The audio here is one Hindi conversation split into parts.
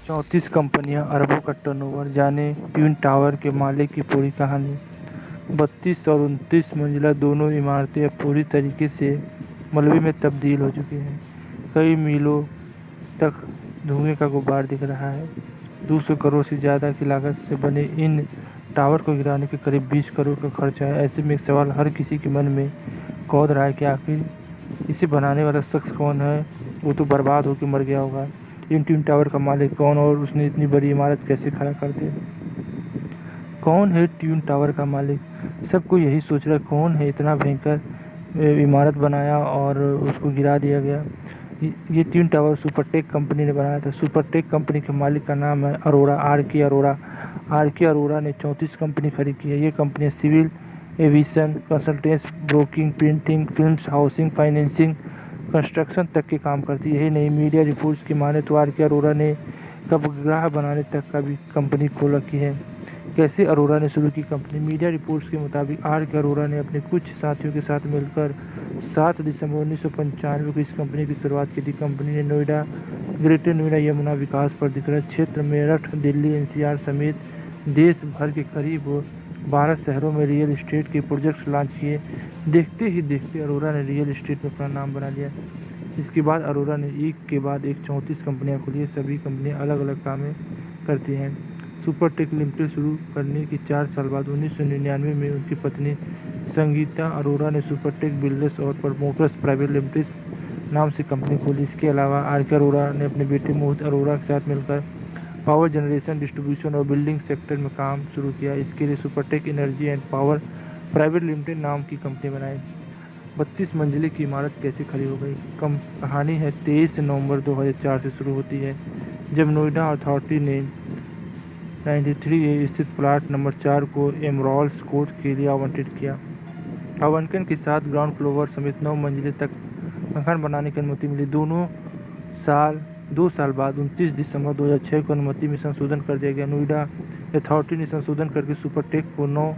34 कंपनियां, अरबों का टर्नओवर, जाने ट्विन टावर के मालिक की पूरी कहानी। 32 और 29 मंजिला दोनों इमारतें अब पूरी तरीके से मलबे में तब्दील हो चुकी हैं। कई मीलों तक धुएं का गुब्बार दिख रहा है। 200 करोड़ से ज़्यादा की लागत से बने इन टावर को गिराने के करीब 20 करोड़ का खर्चा है। ऐसे में एक सवाल हर किसी के मन में कौंध रहा है कि आखिर इसे बनाने वाला शख्स कौन है। वो तो बर्बाद होकर मर गया होगा। इन ट्विन टावर का मालिक कौन और उसने इतनी बड़ी इमारत कैसे खड़ा कर दी? कौन है ट्विन टावर का मालिक? सबको यही सोच रहा है, कौन है इतना भयंकर इमारत बनाया और उसको गिरा दिया गया। ये ट्विन टावर सुपरटेक कंपनी ने बनाया था। सुपरटेक कंपनी के मालिक का नाम है अरोड़ा, आर.के. अरोड़ा। आर.के. अरोड़ा ने 34 कंपनी खरीद की है। ये कंपनियां civil aviation, consultancy, broking, printing, films, housing, financing, construction तक के काम करती है। यही नहीं, मीडिया रिपोर्ट्स की माने तो आर.के. अरोड़ा ने उपग्रह बनाने तक का भी कंपनी खोल रखी है। कैसे अरोड़ा ने शुरू की कंपनी? मीडिया रिपोर्ट्स के मुताबिक आर.के. अरोड़ा ने अपने कुछ साथियों के साथ मिलकर 7 दिसंबर 1995 को इस कंपनी की शुरुआत की थी। कंपनी ने नोएडा, ग्रेटर नोएडा यमुना विकास प्राधिकरण क्षेत्र, मेरठ, दिल्ली, एनसीआर समेत देश भर के करीब 12 शहरों में रियल एस्टेट के प्रोजेक्ट्स लॉन्च किए। देखते ही देखते अरोड़ा ने रियल एस्टेट में अपना नाम बना लिया। इसके बाद अरोड़ा ने एक के बाद एक 34 कंपनियां खोली। सभी कंपनियां अलग अलग कामें करती हैं। सुपरटेक लिमिटेड शुरू करने के 4 साल बाद 1999 में उनकी पत्नी संगीता अरोड़ा ने सुपरटेक बिल्डर्स और प्रमोटर्स प्राइवेट लिमिटेड नाम से कंपनी खोली। इसके अलावा आर.के. अरोड़ा ने अपने बेटे मोहित अरोड़ा के साथ मिलकर पावर जनरेशन, डिस्ट्रीब्यूशन और बिल्डिंग सेक्टर में काम शुरू किया। इसके लिए Supertech energy and power private limited नाम की कंपनी बनाई। 32 मंजिले की इमारत कैसे खड़ी हो गई? कहानी है 23 नवंबर 2004 से शुरू होती है, जब नोएडा अथॉरिटी ने 93A स्थित प्लाट नंबर 4 को एमराल्ड कोर्ट के लिए आवंटित किया। आवंटन के साथ ग्राउंड फ्लोर समेत 9 मंजिले तक मकान बनाने की अनुमति मिली। 2 साल बाद 29 दिसंबर 2006 को अनुमति में संशोधन कर दिया गया। नोएडा अथॉरिटी ने संशोधन करके सुपरटेक को 9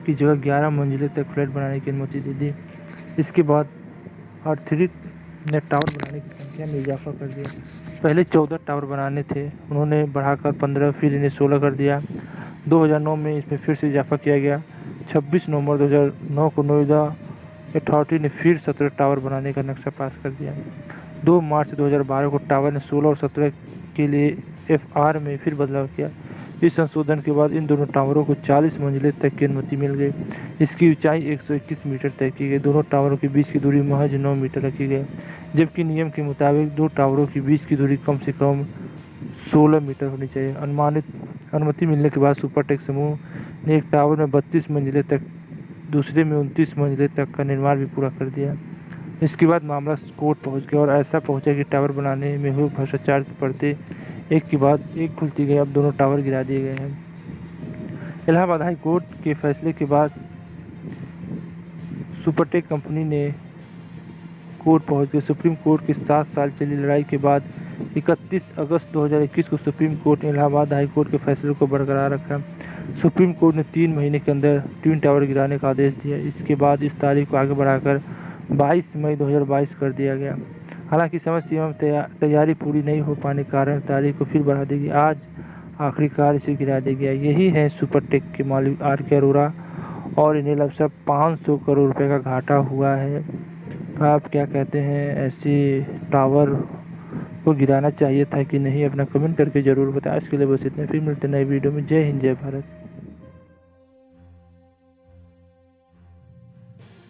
की जगह 11 मंजिले तक फ्लैट बनाने की अनुमति दे दी। इसके बाद अथॉरिटी ने टावर बनाने की संख्या में इजाफा कर दिया। पहले 14 टावर बनाने थे, उन्होंने बढ़ाकर 15, फिर इन्हें 16 कर दिया। 2009 में इसमें फिर से इजाफा किया गया। 26 नवंबर 2009 को नोएडा अथॉरिटी ने फिर 17 टावर बनाने का नक्शा पास कर दिया। 2 मार्च 2012 को टावर ने 16 और 17 के लिए FR में फिर बदलाव किया। इस संशोधन के बाद इन दोनों टावरों को 40 मंजिले तक की अनुमति मिल गई। इसकी ऊंचाई 121 मीटर तय की गई। दोनों टावरों के बीच की दूरी महज 9 मीटर रखी गई, जबकि नियम के मुताबिक 2 टावरों के बीच की दूरी कम से कम 16 मीटर होनी चाहिए। अनुमति मिलने के बाद सुपरटेक समूह ने एक टावर में 32 मंजिले तक, दूसरे में 29 मंजिले तक का निर्माण भी पूरा कर दिया। इसके बाद मामला कोर्ट पहुंच गया और ऐसा पहुंचा कि टावर बनाने में हुए भ्रष्टाचार की परतें एक के बाद एक खुलती गई। अब दोनों टावर गिरा दिए गए हैं। इलाहाबाद हाई कोर्ट के फैसले के बाद सुपरटेक कंपनी ने कोर्ट पहुंच गई। सुप्रीम कोर्ट की 7 साल चली लड़ाई के बाद 31 अगस्त 2021 को सुप्रीम कोर्ट ने इलाहाबाद हाई कोर्ट के फैसले को बरकरार रखा। सुप्रीम कोर्ट ने 3 महीने के अंदर ट्विन टावर गिराने का आदेश दिया। इसके बाद इस तारीख को आगे बढ़ाकर 22 मई 2022 कर दिया गया। हालांकि समय सीमा में तैयारी पूरी नहीं हो पाने के कारण तारीख को फिर बढ़ा दी गई। आज आखिरकार इसे गिरा दिया गया। यही है सुपरटेक के मालिक आर.के. अरोड़ा और इन्हें लगभग 500 करोड़ रुपए का घाटा हुआ है। आप क्या कहते हैं, ऐसे टावर को गिराना चाहिए था कि नहीं? अपना कमेंट करके ज़रूर बताएं। इसके लिए बस इतना, फिर मिलते नए वीडियो में। जय हिंद, जय भारत।